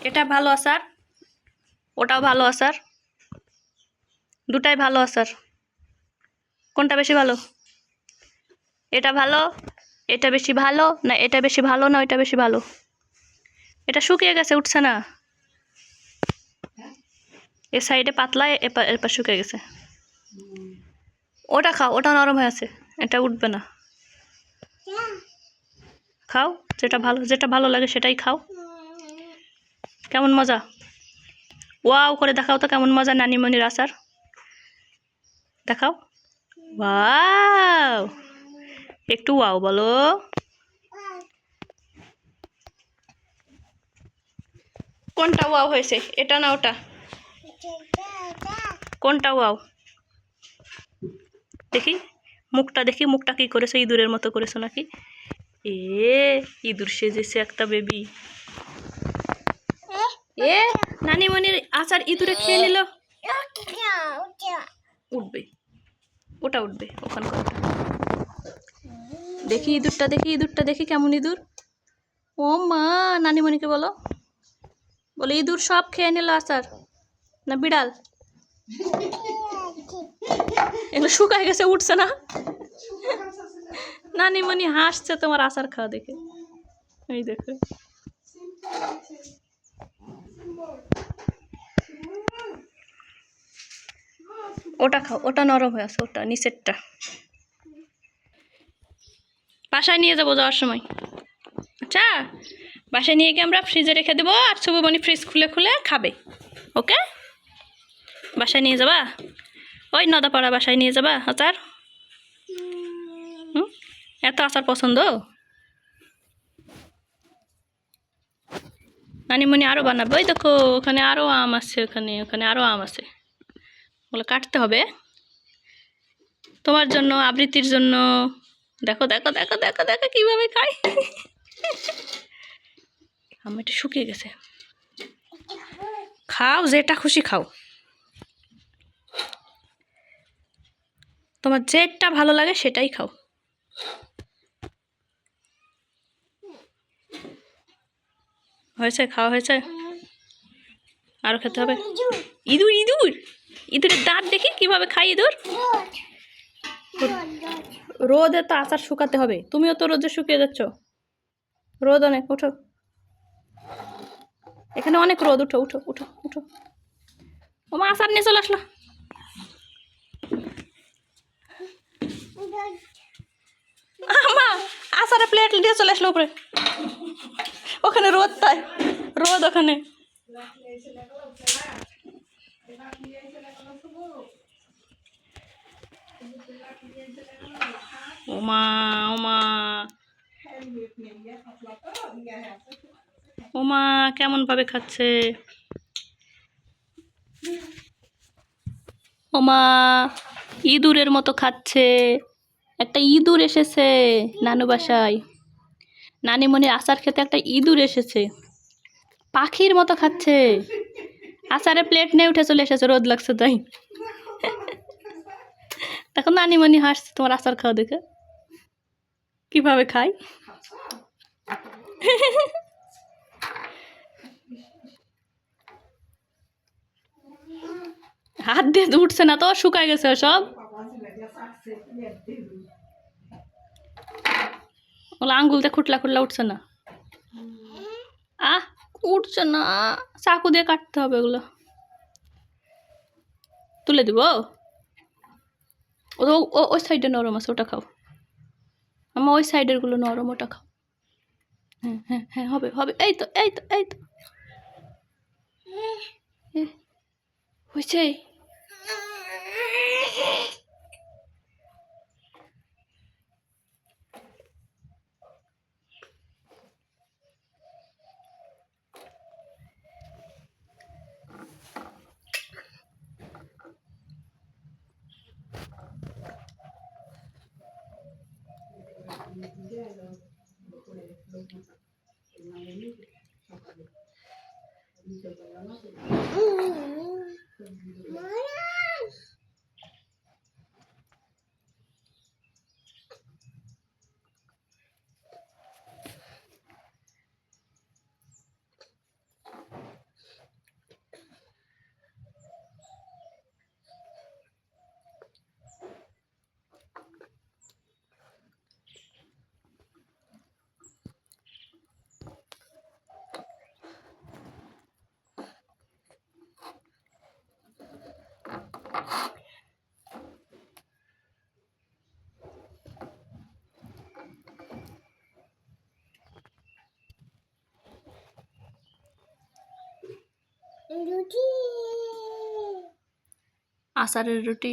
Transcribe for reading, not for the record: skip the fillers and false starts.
এটা ভালো আচার, ওটাও ভালো আচার, দুটাই ভালো আচার। কোনটা বেশি ভালো? এটা ভালো, এটা বেশি ভালো না এটা বেশি ভালো না ওইটা বেশি ভালো? এটা শুকিয়ে গেছে, উঠছে না। এ সাইডে পাতলা, এরপর শুকিয়ে গেছে। ওটা খাও, ওটা নরম হয়ে আছে, এটা উঠবে না। খাও, যেটা ভালো লাগে সেটাই খাও। কেমন মজা? ওয়াও করে দেখাও তো কেমন মজা নানিমণির আচার, দেখাও। ওয়াও, একটু ওয়াও বলো। কোনটা ওয়াও হয়েছে, এটা না ওটা? কোনটা ওয়াও? দেখি মুখটা, দেখি মুখটা কি করেছো, ইঁদুরের মতো করেছো নাকি? ইঁদুর সেজেছে একটা বেবি। নানিমণির আচার ইঁদুরে খেয়ে নিল। উঠবে, ওটা উঠবে ওখানকার। দেখি ইঁদুরটা দেখি কেমন ইঁদুর। ও মা, নানিমণিকে বলো, ইঁদুর সব খেয়ে নিল আচার। না বিড়াল? এগুলো শুকায় গেছে, উঠছে না। নানিমণি হাসছে তোমার আচার খাওয়া দেখে। এই দেখো, ওটা খাও, ওটা নরম হয়ে আছে, ওটা নিচেরটা। বাসায় নিয়ে যাবো যাওয়ার সময়। আচ্ছা, বাসায় নিয়ে গিয়ে আমরা ফ্রিজে রেখে দেবো, আর শুভমণি ফ্রিজ খুলে খুলে খাবে। ওকে, বাসায় নিয়ে যাবা? ওই নদাপাড়া বাসায় নিয়ে যাবা আচার? এত আচার পছন্দ? নানিমণি আরো বানাবে। ওই দেখো, ওখানে আরো আম আছে, ওখানে আরো আম আছে, ওগুলো কাটতে হবে তোমার জন্য, আবৃত্তির জন্য। দেখো দেখো দেখো দেখো দেখো কিভাবে খাই। আমার এটা শুকিয়ে গেছে। খাও, যেটা খুশি খাও, তোমার যেটা ভালো লাগে সেটাই খাও। হয়েছে, খাওয়া হয়েছে, আরো খেতে হবে। ইঁদুর ইঁদুর ইঁদুরের দাঁত দেখি কিভাবে খাই ইঁদুর। রোদে তো আচার শুকাতে হবে, তুমিও তো রোদে শুকিয়ে যাচ্ছ। রোদ অনেক, উঠো, এখানে অনেক রোদ, উঠো উঠো উঠো উঠো। ওমা, আচার নিয়ে চলে আসলো। আমা, আচারের প্লেট দিয়ে চলে আসলো উপরে। ওখানে রোদ, তাই রোদ ওখানে। ওমা ওমা ওমা, কেমন ভাবে খাচ্ছে। ওমা, ইঁদুরের মতো খাচ্ছে। একটা ইঁদুর এসেছে নানু বাসায়, নানিমণির আচার খেতে একটা ইঁদুর এসেছে, পাখির মতো খাচ্ছে। আচারে প্লেট নিয়ে উঠে চলে এসেছে, রোদ লাগছে তাই। দেখো নানিমণি হাসছে তোমার আচার খাওয়া দেখে, কিভাবে খাই। হাত দিয়ে উঠছে না তো, শুকায় গেছে সব। ওগুলো আঙ্গুলতে খুটলা খুটলা উঠছে না। উঠছে না, চাকু দিয়ে কাটতে হবে ওগুলো। তুলে দিব। ওই সাইডে নরম আছে, ওটা খাও। আমার ওই সাইডের গুলো নরম, ওটা খাও। হ্যাঁ হ্যাঁ হ্যাঁ, হবে হবে, এই তো এই তো এই তো হয়েছে। আচারের রুটি।